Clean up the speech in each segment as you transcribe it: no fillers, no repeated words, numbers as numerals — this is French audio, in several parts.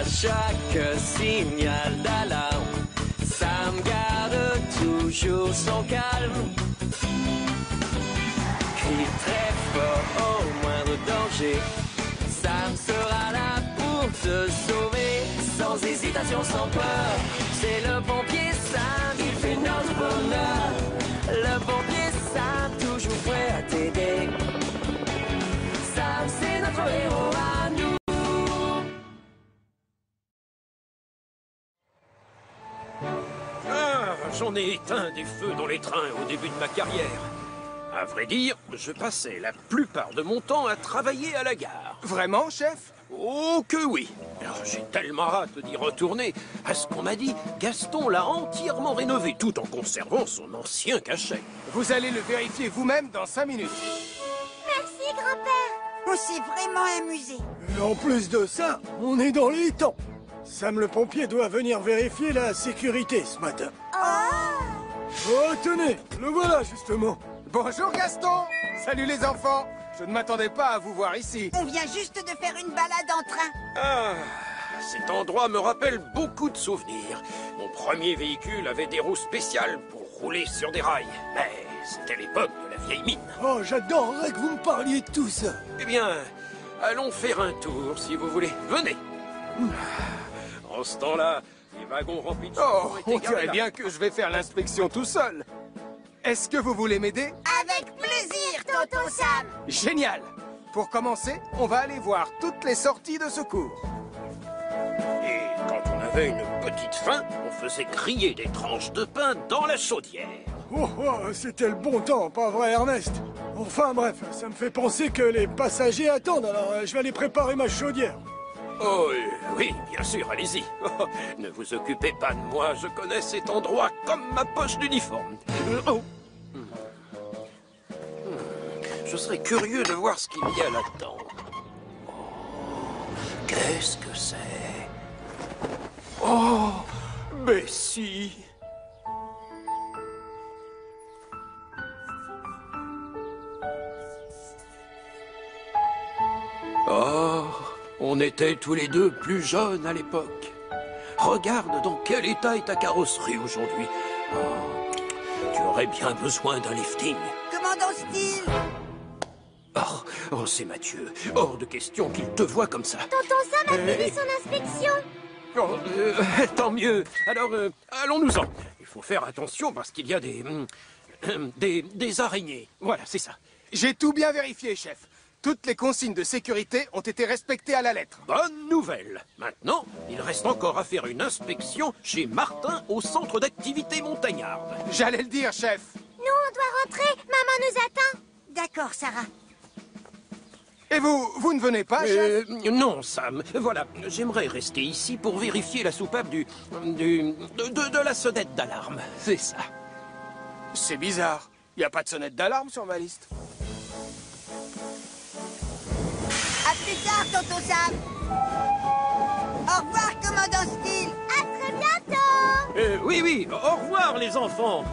chaque signal d'alarme, Sam garde toujours son calme. Crie très fort au moindre danger, Sam sera là pour te sauver. Sans hésitation, sans peur, c'est le pompier Sam, il fait notre bonheur. Le pompier Sam, toujours prêt à t'aider. Sam, c'est notre héros à nous. Ah, j'en ai éteint des feux dans les trains au début de ma carrière. À vrai dire, je passais la plupart de mon temps à travailler à la gare. Vraiment, chef? Oh que oui. Alors, j'ai tellement hâte d'y retourner. À ce qu'on m'a dit, Gaston l'a entièrement rénové tout en conservant son ancien cachet. Vous allez le vérifier vous-même dans 5 minutes. Merci, grand-père. On s'est vraiment amusé. Et en plus de ça, on est dans les temps. Sam le pompier doit venir vérifier la sécurité ce matin. Oh, tenez, le voilà justement. Bonjour, Gaston. Salut, les enfants. Je ne m'attendais pas à vous voir ici. On vient juste de faire une balade en train. Ah, cet endroit me rappelle beaucoup de souvenirs. Mon premier véhicule avait des roues spéciales pour rouler sur des rails. Mais c'était l'époque de la vieille mine. Oh, j'adorerais que vous me parliez de tout ça. Eh bien, allons faire un tour si vous voulez. Venez. En ce temps-là, les wagons remplis de Oh, charbon étaient on garés dirait là. bien que je vais faire l'inspection tout seul. Est-ce que vous voulez m'aider? Avec plaisir, tonton Sam. Génial. Pour commencer, on va aller voir toutes les sorties de secours. Et quand on avait une petite faim, on faisait griller des tranches de pain dans la chaudière. Oh, c'était le bon temps, pas vrai Ernest? Enfin bref, ça me fait penser que les passagers attendent, alors je vais aller préparer ma chaudière. Oh, oui, bien sûr, allez-y. Oh, ne vous occupez pas de moi, je connais cet endroit comme ma poche d'uniforme. Oh. Je serais curieux de voir ce qu'il y a là-dedans. Oh, qu'est-ce que c'est? Oh, Bessie. Oh, on était tous les deux plus jeunes à l'époque. Regarde dans quel état est ta carrosserie aujourd'hui. Oh, tu aurais bien besoin d'un lifting. Commandant Steele. Oh, c'est Mathieu. Hors de question qu'il te voit comme ça. Tonton Sam a fini son inspection. Oh, tant mieux. Alors, allons-nous-en. Il faut faire attention parce qu'il y a des araignées. Voilà, c'est ça. J'ai tout bien vérifié, chef. Toutes les consignes de sécurité ont été respectées à la lettre. Bonne nouvelle. Maintenant, il reste encore à faire une inspection chez Martin au centre d'activité montagnarde. J'allais le dire, chef. Nous, on doit rentrer. Maman nous attend. D'accord, Sarah. Et vous ne venez pas, chef? Non, Sam. Voilà, j'aimerais rester ici pour vérifier la soupape de la sonnette d'alarme. C'est ça. C'est bizarre. Il n'y a pas de sonnette d'alarme sur ma liste. À plus tard, tonton Sam. Au revoir, commandant Steele. À très bientôt. Oui, au revoir les enfants.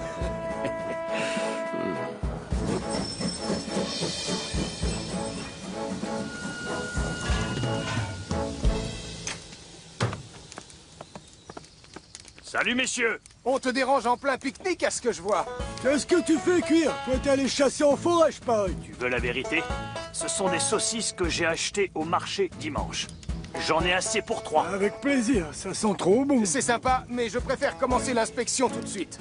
Salut, messieurs. On te dérange en plein pique-nique, à ce que je vois. Qu'est-ce que tu fais, Cuir? Toi, t'es allé chasser en forêt, je parie. Tu veux la vérité? Ce sont des saucisses que j'ai achetées au marché dimanche. J'en ai assez pour 3. Avec plaisir, ça sent trop bon. C'est sympa, mais je préfère commencer l'inspection tout de suite.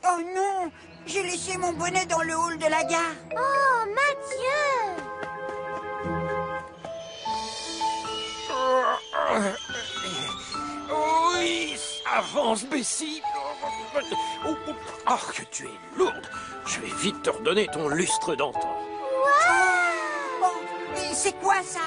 Oh non, j'ai laissé mon bonnet dans le hall de la gare. Oh, Mathieu. Oui, avance, Bessie. Oh, que tu es lourde. Je vais vite te redonner ton lustre d'antan. Oh, et c'est quoi ça?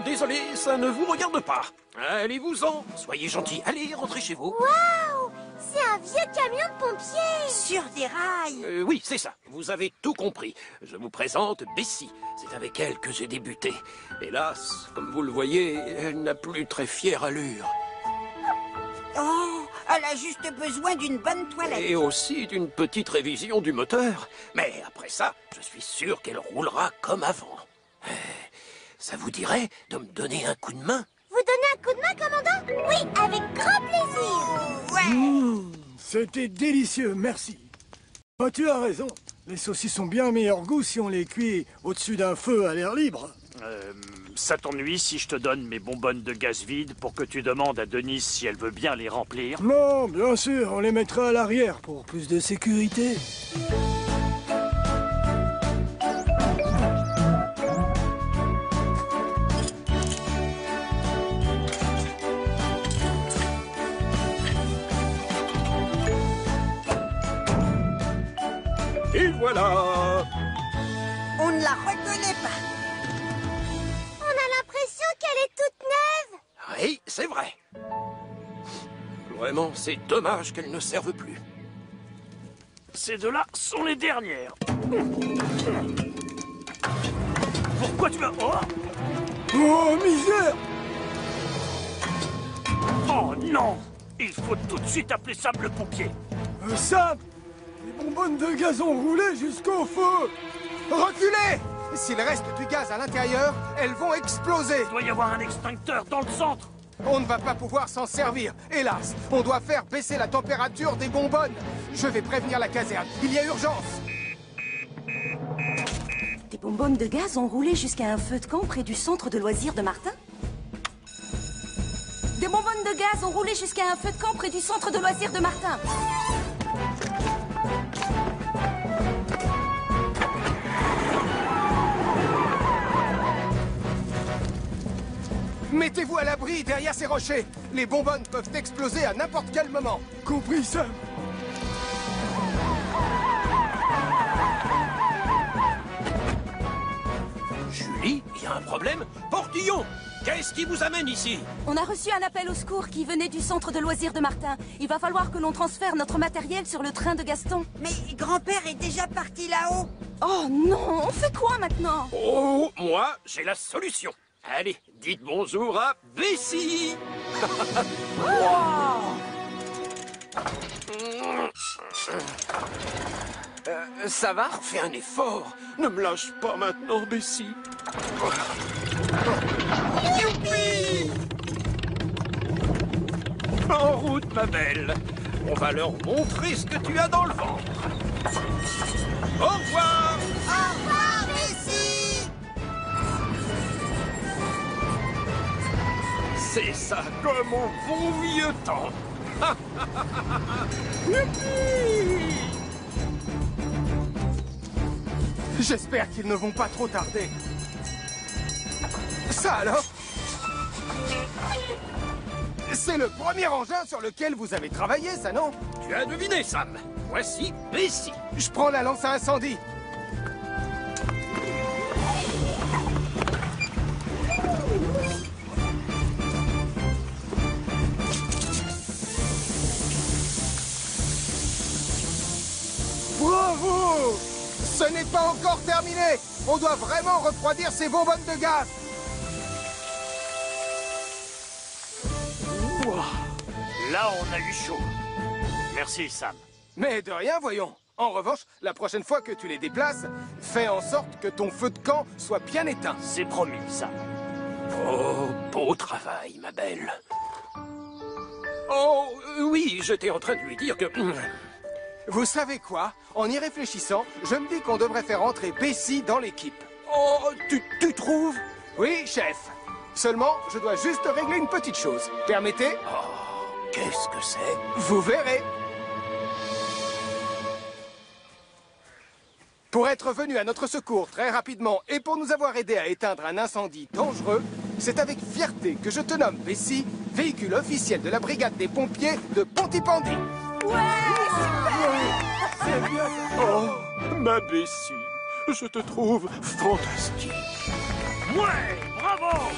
Désolé, ça ne vous regarde pas. Allez-vous-en. Soyez gentils. Allez, rentrez chez vous. Waouh. C'est un vieux camion de pompiers. Sur des rails. Oui, c'est ça. Vous avez tout compris. Je vous présente Bessie. C'est avec elle que j'ai débuté. Hélas, comme vous le voyez, elle n'a plus très fière allure. Oh, elle a juste besoin d'une bonne toilette. Et aussi d'une petite révision du moteur. Mais après ça, je suis sûr qu'elle roulera comme avant. Ça vous dirait de me donner un coup de main? Vous donnez un coup de main, commandant? Oui, avec grand plaisir. C'était délicieux, merci. Ah, tu as raison. Les saucisses ont bien meilleur goût si on les cuit au-dessus d'un feu à l'air libre. Ça t'ennuie si je te donne mes bonbonnes de gaz vide pour que tu demandes à Denise si elle veut bien les remplir? Non, bien sûr, on les mettra à l'arrière pour plus de sécurité. Et voilà! On ne la reconnaît pas. On a l'impression qu'elle est toute neuve. Oui, c'est vrai. Vraiment, c'est dommage qu'elles ne servent plus. Ces deux-là sont les dernières. Pourquoi tu m'as... Oh, Oh, misère! oh non! Il faut tout de suite appeler Sam le pompier. Sam! Les bonbonnes de gaz ont roulé jusqu'au feu! Reculez! S'il reste du gaz à l'intérieur, elles vont exploser. Il doit y avoir un extincteur dans le centre. On ne va pas pouvoir s'en servir, hélas. On doit faire baisser la température des bonbonnes. Je vais prévenir la caserne. Il y a urgence. Des bonbonnes de gaz ont roulé jusqu'à un feu de camp près du centre de loisirs de Martin? Des bonbonnes de gaz ont roulé jusqu'à un feu de camp près du centre de loisirs de Martin. Mettez-vous à l'abri derrière ces rochers. Les bonbonnes peuvent exploser à n'importe quel moment. Compris, Sam? Julie, il y a un problème? Portillon! Qu'est-ce qui vous amène ici? On a reçu un appel au secours qui venait du centre de loisirs de Martin. Il va falloir que l'on transfère notre matériel sur le train de Gaston. Mais grand-père est déjà parti là-haut. Oh non, on fait quoi maintenant? Oh, moi, j'ai la solution. Allez, dites bonjour à Bessie. Ça va? Fais un effort. Ne me lâche pas maintenant, Bessie. Youpi! En route, ma belle. On va leur montrer ce que tu as dans le ventre. Au revoir! Au revoir, Bessie. C'est ça, comme au bon vieux temps. Youpi! J'espère qu'ils ne vont pas trop tarder. Ça alors? C'est le premier engin sur lequel vous avez travaillé, ça non? Tu as deviné, Sam. Voici Bessie. Je prends la lance à incendie. Bravo! Ce n'est pas encore terminé. On doit vraiment refroidir ces bonbonnes de gaz. Là, on a eu chaud. Merci, Sam. Mais de rien, voyons. En revanche, la prochaine fois que tu les déplaces, fais en sorte que ton feu de camp soit bien éteint. C'est promis, Sam. Oh, beau travail, ma belle. Oh, oui, j'étais en train de lui dire que... Vous savez quoi? En y réfléchissant, je me dis qu'on devrait faire entrer Bessie dans l'équipe. Oh, tu trouves? Oui, chef. Seulement, je dois juste régler une petite chose. Permettez? Oh, qu'est-ce que c'est? Vous verrez. Pour être venu à notre secours très rapidement et pour nous avoir aidé à éteindre un incendie dangereux, c'est avec fierté que je te nomme Bessie, véhicule officiel de la brigade des pompiers de Pontypandy. Oh, ma Bessie, je te trouve fantastique. Ouais, bravo!